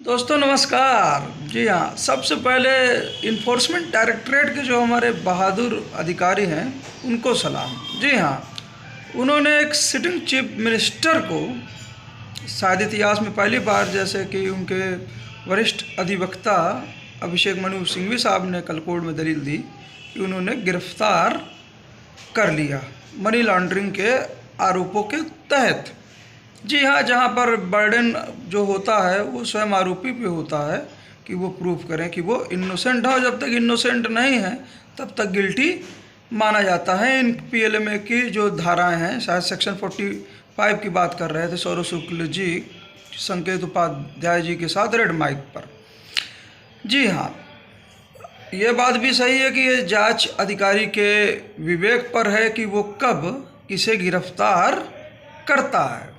दोस्तों नमस्कार। जी हाँ, सबसे पहले इन्फोर्समेंट डायरेक्टरेट के जो हमारे बहादुर अधिकारी हैं उनको सलाम। जी हाँ, उन्होंने एक सिटिंग चीफ मिनिस्टर को शायद इतिहास में पहली बार, जैसे कि उनके वरिष्ठ अधिवक्ता अभिषेक मनु सिंघवी साहब ने कल कोर्ट में दलील दी कि उन्होंने गिरफ्तार कर लिया मनी लॉन्ड्रिंग के आरोपों के तहत। जी हाँ, जहाँ पर बर्डन जो होता है वो स्वयं आरोपी पे होता है कि वो प्रूफ करें कि वो इनोसेंट है, और जब तक इनोसेंट नहीं है तब तक गिल्टी माना जाता है। इन पीएलएमए की जो धाराएं हैं, शायद सेक्शन 45 की बात कर रहे थे सौरभ शुक्ल जी संकेत उपाध्याय जी के साथ रेड माइक पर। जी हाँ, ये बात भी सही है कि ये जांच अधिकारी के विवेक पर है कि वो कब किसे गिरफ्तार करता है।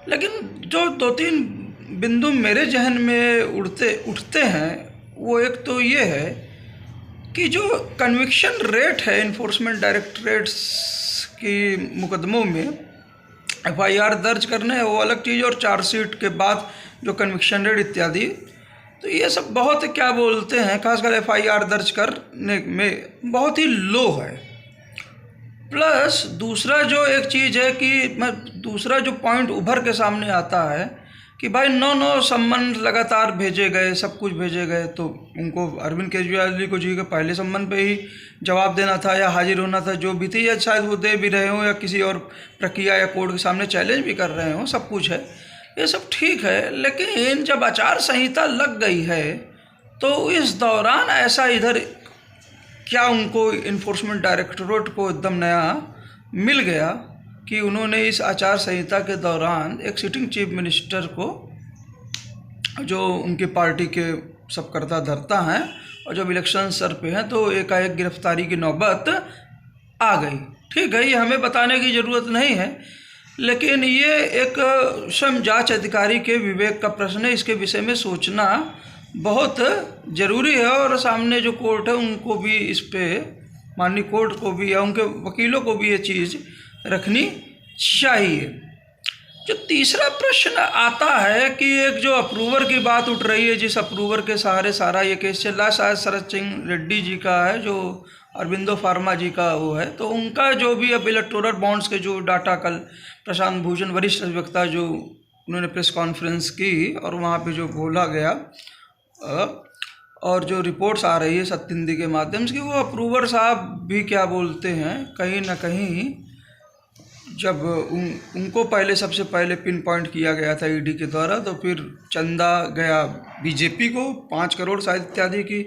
लेकिन जो दो तीन बिंदु मेरे जहन में उठते हैं, वो एक तो ये है कि जो कन्विक्शन रेट है इन्फोर्समेंट डायरेक्टरेट्स की मुकदमों में एफआईआर दर्ज करने है वो अलग चीज़, और चार्जशीट के बाद जो कन्विक्शन रेट इत्यादि, तो ये सब बहुत क्या बोलते हैं, खासकर एफआईआर दर्ज करने में बहुत ही लो है। प्लस दूसरा जो एक चीज़ है कि दूसरा जो पॉइंट उभर के सामने आता है कि भाई नौ सम्मन लगातार भेजे गए, सब कुछ भेजे गए, तो उनको अरविंद केजरीवाल जी को जी के पहले सम्मन पे ही जवाब देना था या हाजिर होना था, जो भी थी, या शायद वो दे भी रहे हों या किसी और प्रक्रिया या कोर्ट के सामने चैलेंज भी कर रहे हों, सब कुछ है, ये सब ठीक है। लेकिन जब आचार संहिता लग गई है तो इस दौरान ऐसा इधर क्या उनको इन्फोर्समेंट डायरेक्टरेट को एकदम नया मिल गया कि उन्होंने इस आचार संहिता के दौरान एक सिटिंग चीफ मिनिस्टर को, जो उनकी पार्टी के सब करता धरता हैं और जब इलेक्शन सर पे हैं, तो एकाएक गिरफ्तारी की नौबत आ गई। ठीक है, ये हमें बताने की ज़रूरत नहीं है, लेकिन ये एक स्वयं जांच अधिकारी के विवेक का प्रश्न है। इसके विषय में सोचना बहुत ज़रूरी है, और सामने जो कोर्ट है उनको भी इस पे, माननीय कोर्ट को भी या उनके वकीलों को भी ये चीज़ रखनी चाहिए। जो तीसरा प्रश्न आता है कि एक जो अप्रूवर की बात उठ रही है, जिस अप्रूवर के सहारे सारा ये केस चल रहा है, शायद शरद सिंह रेड्डी जी का है, जो अरबिंदो फार्मा जी का वो है, तो उनका जो भी अब इलेक्टोरल बॉन्ड्स के जो डाटा कल प्रशांत भूषण वरिष्ठ अधिवक्ता जो उन्होंने प्रेस कॉन्फ्रेंस की और वहाँ पे जो बोला गया और जो रिपोर्ट्स आ रही है सत्यनिधि के माध्यम से, कि वो अप्रूवर साहब भी क्या बोलते हैं, कहीं ना कहीं जब उनको पहले सबसे पहले पिन पॉइंट किया गया था ईडी के द्वारा, तो फिर चंदा गया बीजेपी को 5 करोड़ शायद इत्यादि की,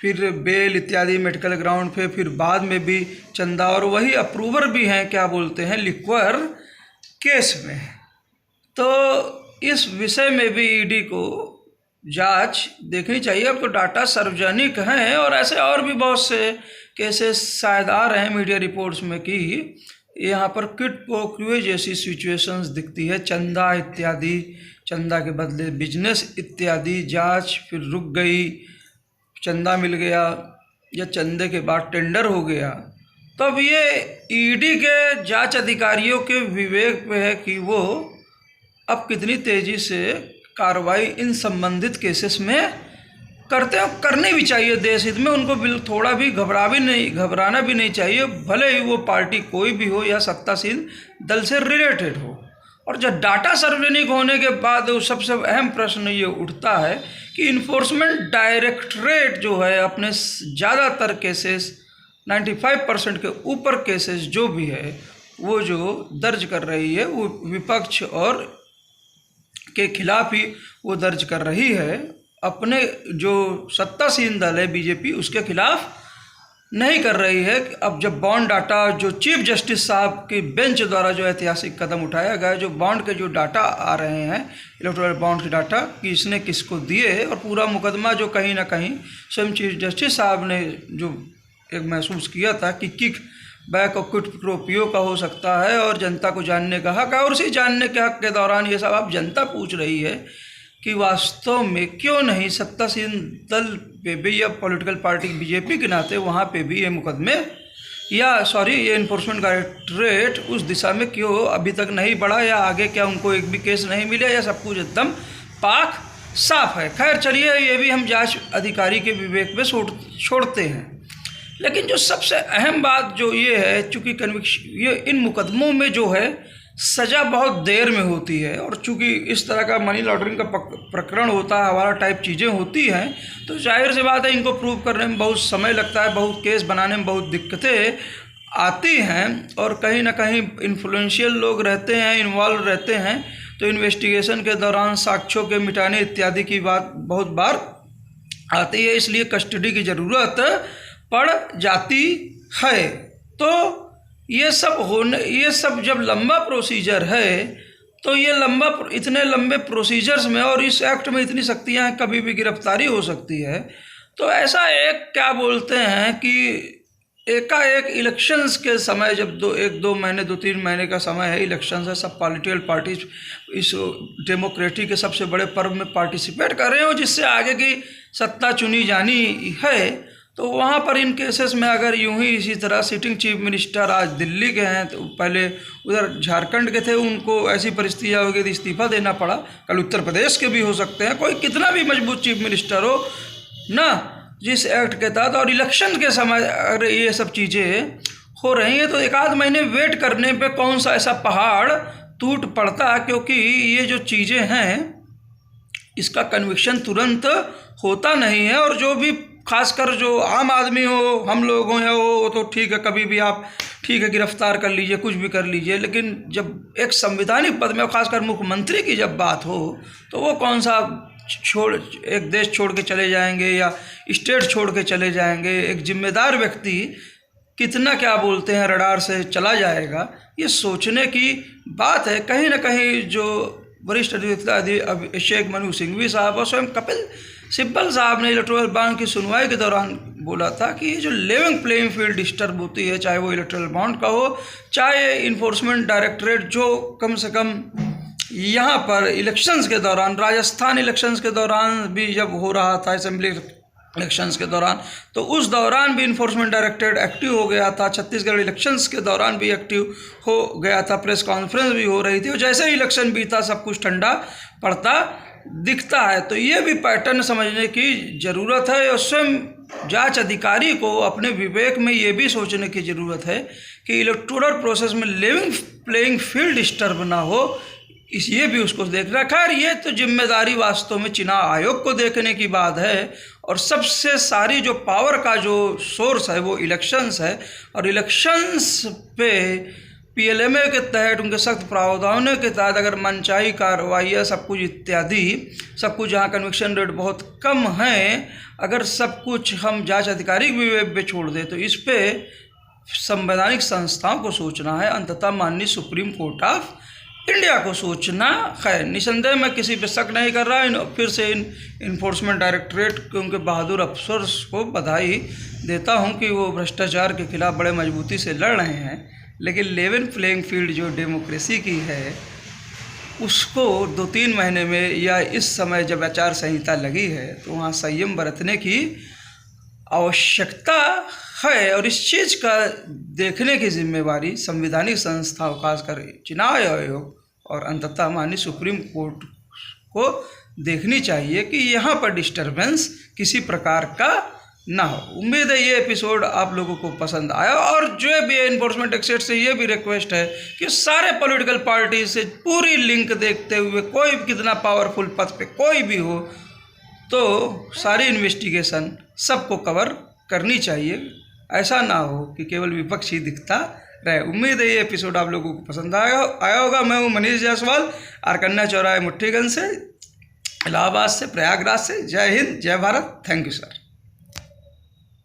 फिर बेल इत्यादि मेडिकल ग्राउंड पे, फिर बाद में भी चंदा, और वही अप्रूवर भी हैं क्या बोलते हैं लिक्वर केस में। तो इस विषय में भी ईडी को जांच देखनी चाहिए। अब तो डाटा सार्वजनिक हैं, और ऐसे और भी बहुत से केसेस शायद आ रहे हैं मीडिया रिपोर्ट्स में कि यहाँ पर क्विड प्रो क्वो जैसी सिचुएशंस दिखती है, चंदा इत्यादि, चंदा के बदले बिजनेस इत्यादि। जांच फिर रुक गई, चंदा मिल गया या चंदे के बाद टेंडर हो गया। तो अब ये ईडी के जांच अधिकारियों के विवेक पे है कि वो अब कितनी तेज़ी से कार्रवाई इन संबंधित केसेस में करते हैं। करनी भी चाहिए देश हित में, उनको थोड़ा भी घबराना भी नहीं चाहिए, भले ही वो पार्टी कोई भी हो या सत्तासीन दल से रिलेटेड हो। और जब डाटा सार्वजनिक होने के बाद सबसे अहम प्रश्न ये उठता है कि इन्फोर्समेंट डायरेक्टरेट जो है अपने ज़्यादातर केसेस 95% के ऊपर केसेस जो भी है वो जो दर्ज कर रही है, वो विपक्ष और के खिलाफ ही वो दर्ज कर रही है, अपने जो सत्तासीन दल है बीजेपी उसके खिलाफ नहीं कर रही है। अब जब बॉन्ड डाटा जो चीफ जस्टिस साहब की बेंच द्वारा जो ऐतिहासिक कदम उठाया गया, जो बॉन्ड के जो डाटा आ रहे हैं, इलेक्टोरल बॉन्ड के डाटा, किसने किसको दिए, और पूरा मुकदमा जो कहीं ना कहीं स्वयं चीफ जस्टिस साहब ने जो एक महसूस किया था कि किक बैक और क्विड प्रो क्वो का हो सकता है और जनता को जानने का हक है, और उसी जानने के हक के दौरान ये सब अब जनता पूछ रही है कि वास्तव में क्यों नहीं सत्तासीन दल पे भी या पॉलिटिकल पार्टी बीजेपी के नाते वहाँ पे भी ये मुकदमे ये इन्फोर्समेंट डायरेक्टरेट उस दिशा में क्यों अभी तक नहीं बढ़ा, या आगे क्या उनको एक भी केस नहीं मिला, या सब कुछ एकदम पाक साफ है। खैर चलिए, ये भी हम जांच अधिकारी के विवेक पे छोड़ते हैं। लेकिन जो सबसे अहम बात जो ये है, चूँकि कन्विक्शन, ये इन मुकदमों में जो है सज़ा बहुत देर में होती है, और चूँकि इस तरह का मनी लॉन्ड्रिंग का प्रकरण होता है, हवाला टाइप चीज़ें होती हैं, तो जाहिर सी बात है इनको प्रूव करने में बहुत समय लगता है, बहुत केस बनाने में बहुत दिक्कतें आती हैं, और कहीं ना कहीं इन्फ्लुएंशियल लोग रहते हैं, इन्वॉल्व रहते हैं, तो इन्वेस्टिगेशन के दौरान साक्ष्यों के मिटाने इत्यादि की बात बहुत बार आती है, इसलिए कस्टडी की ज़रूरत पड़ जाती है। तो ये सब जब लंबा प्रोसीजर है, तो ये इतने लंबे प्रोसीजर्स में और इस एक्ट में इतनी शक्तियाँ हैं, कभी भी गिरफ्तारी हो सकती है। तो ऐसा एक क्या बोलते हैं कि एकाएक इलेक्शंस के समय, जब 2-3 महीने का समय है, इलेक्शंस है, सब पॉलिटिकल पार्टीज इस डेमोक्रेसी के सबसे बड़े पर्व में पार्टिसिपेट कर रहे हो, जिससे आगे की सत्ता चुनी जानी है। तो वहाँ पर इन केसेस में अगर यूं ही इसी तरह सिटिंग चीफ मिनिस्टर आज दिल्ली के हैं, तो पहले उधर झारखंड के थे, उनको ऐसी परिस्थिति होगी तो इस्तीफा देना पड़ा, कल उत्तर प्रदेश के भी हो सकते हैं, कोई कितना भी मजबूत चीफ मिनिस्टर हो ना, जिस एक्ट के तहत, और इलेक्शन के समय अगर ये सब चीज़ें हो रही हैं, तो 1 आध महीने वेट करने पे कौन सा ऐसा पहाड़ टूट पड़ता, क्योंकि ये जो चीज़ें हैं इसका कन्विक्शन तुरंत होता नहीं है। और जो भी खासकर जो आम आदमी हो, हम लोग हों या वो तो ठीक है, कभी भी आप ठीक है गिरफ्तार कर लीजिए, कुछ भी कर लीजिए, लेकिन जब एक संवैधानिक पद में, खासकर मुख्यमंत्री की जब बात हो, तो वो कौन सा एक देश छोड़ के चले जाएंगे या स्टेट छोड़ के चले जाएंगे, एक जिम्मेदार व्यक्ति कितना क्या बोलते हैं रडार से चला जाएगा, ये सोचने की बात है। कहीं ना कहीं जो वरिष्ठ अधिवक्ता अभिषेक मनु सिंघवी साहब और स्वयं कपिल सिब्बल साहब ने इलेक्टोरल बॉन्ड की सुनवाई के दौरान बोला था कि ये जो लेवल प्लेइंग फील्ड डिस्टर्ब होती है, चाहे वो इलेक्टोरल बॉन्ड का हो, चाहे इन्फोर्समेंट डायरेक्टरेट जो कम से कम यहाँ पर इलेक्शंस के दौरान, राजस्थान इलेक्शंस के दौरान भी जब हो रहा था, असेंबली इलेक्शंस के दौरान, तो उस दौरान भी इन्फोर्समेंट डायरेक्टरेट एक्टिव हो गया था, छत्तीसगढ़ इलेक्शंस के दौरान भी एक्टिव हो गया था, प्रेस कॉन्फ्रेंस भी हो रही थी, और जैसे ही इलेक्शन बीता सब कुछ ठंडा पड़ता दिखता है। तो ये भी पैटर्न समझने की ज़रूरत है, और स्वयं जांच अधिकारी को अपने विवेक में ये भी सोचने की ज़रूरत है कि इलेक्टोरल प्रोसेस में लेवल प्लेइंग फील्ड डिस्टर्ब ना हो, ये भी उसको देखना। खैर ये तो जिम्मेदारी वास्तव में चुनाव आयोग को देखने की बात है, और सबसे सारी जो पावर का जो सोर्स है वो इलेक्शंस है, और इलेक्शंस पे पीएलएमए के तहत उनके सख्त प्रावधानों के तहत अगर मनचाही कार्रवाइयाँ सब कुछ इत्यादि सब कुछ, जहाँ कन्विक्शन रेट बहुत कम है, अगर सब कुछ हम जांच अधिकारी के विवेक पे छोड़ दें, तो इस पे संवैधानिक संस्थाओं को सोचना है, अंततः माननीय सुप्रीम कोर्ट ऑफ इंडिया को सोचना है। निसंदेह मैं किसी पे शक नहीं कर रहा, फिर से इन्फोर्समेंट डायरेक्टरेट के उनके बहादुर अफसर्स को बधाई देता हूं कि वो भ्रष्टाचार के खिलाफ बड़े मजबूती से लड़ रहे हैं, लेकिन लेवल प्लेइंग फील्ड जो डेमोक्रेसी की है उसको 2-3 महीने में, या इस समय जब आचार संहिता लगी है, तो वहाँ संयम बरतने की आवश्यकता है, और इस चीज़ का देखने की जिम्मेवारी संवैधानिक संस्थाओं खासकर चुनाव आयोग और अंततः माननीय सुप्रीम कोर्ट को देखनी चाहिए कि यहाँ पर डिस्टर्बेंस किसी प्रकार का ना हो। उम्मीद है ये एपिसोड आप लोगों को पसंद आया, और जो भी इन्फोर्समेंट एक्सेट से ये भी रिक्वेस्ट है कि सारे पॉलिटिकल पार्टी से पूरी लिंक देखते हुए, कोई कितना पावरफुल पद पे कोई भी हो, तो सारी इन्वेस्टिगेशन सबको कवर करनी चाहिए, ऐसा ना हो कि केवल विपक्ष ही दिखता रहे। उम्मीद है ये एपिसोड आप लोगों को पसंद आया होगा। मैं हूँ मनीष जायसवाल, आरकन्या चौराहे, मुट्ठीगंज से, इलाहाबाद से, प्रयागराज से। जय हिंद, जय भारत। Thank you sir.